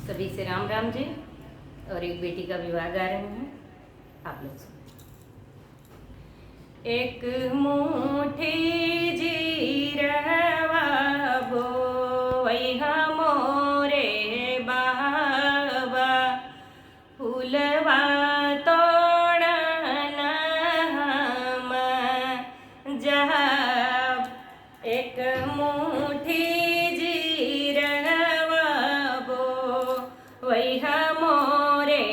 सभी से राम राम जी। और एक बेटी का विवाह गा रहे हैं, आप लोग सुनो। एक मुट्ठी जीरवा बोवैहा मोरे बाबा, फूलवा तोड़न हम जाब। एक मुट्ठी जीरवा बोवैहा मोरे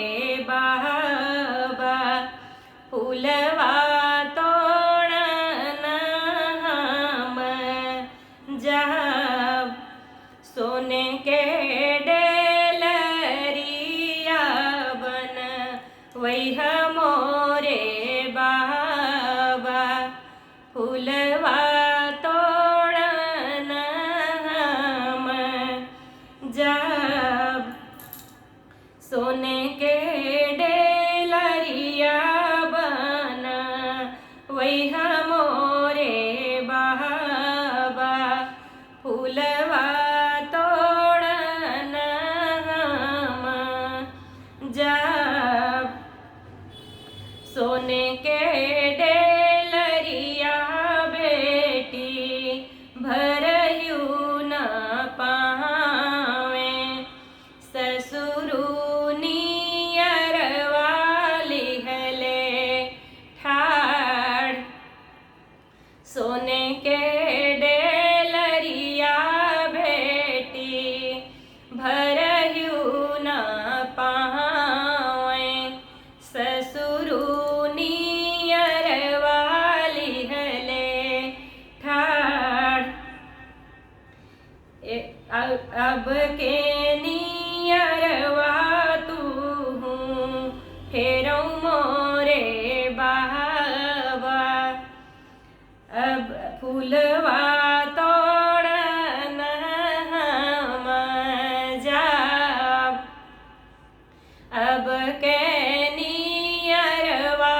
बाबा, फूलवा जब सोने के डेलरिया बन वही मोरे बाबा, फूलवा तोड़न हम जब सोने के डेलरिया बन वही मोरे बाबा, फूलवा तोड़न हम जब सोने के डेलरिया बेटी भरयू न पावे, ससुरु नियरवा लिहले ठाड़। सोने के भरयू न पावे, ससुरु नियरवा लिहले ठाड़। अब के नियरवा तू फेरौ मोरे बाबा, अब फूलवा अब के नियरवा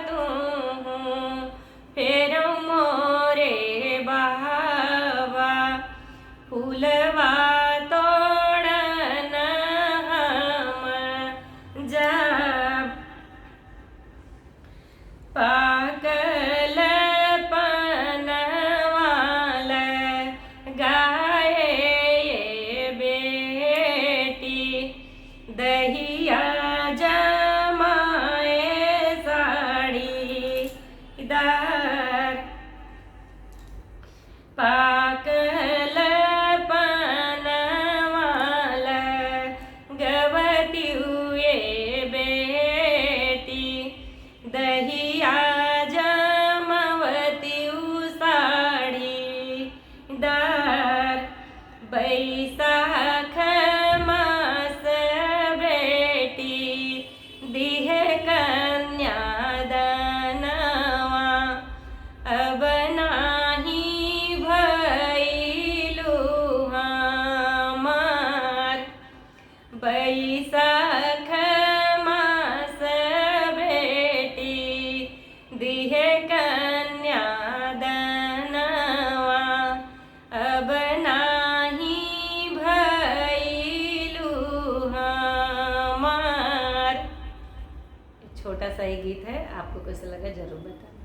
तू फेर मोरे बाबा, फूलवा तोड़न हम जब। पाकल पनवाल गाए ये बेटी, दहिया जमाए साड़ीदार। पाकल पनवाल गवती हुए बेटी, दहिया जमवती साड़ीदार। बैसाख दिहे कन्यादानवा, अब नाही भइलु हमार। बैसाख मास बेटी दिहे कन्यादानवा, अब नाही भइलु हमार। छोटा सा ही गीत है, आपको कैसा लगा जरूर बताएं।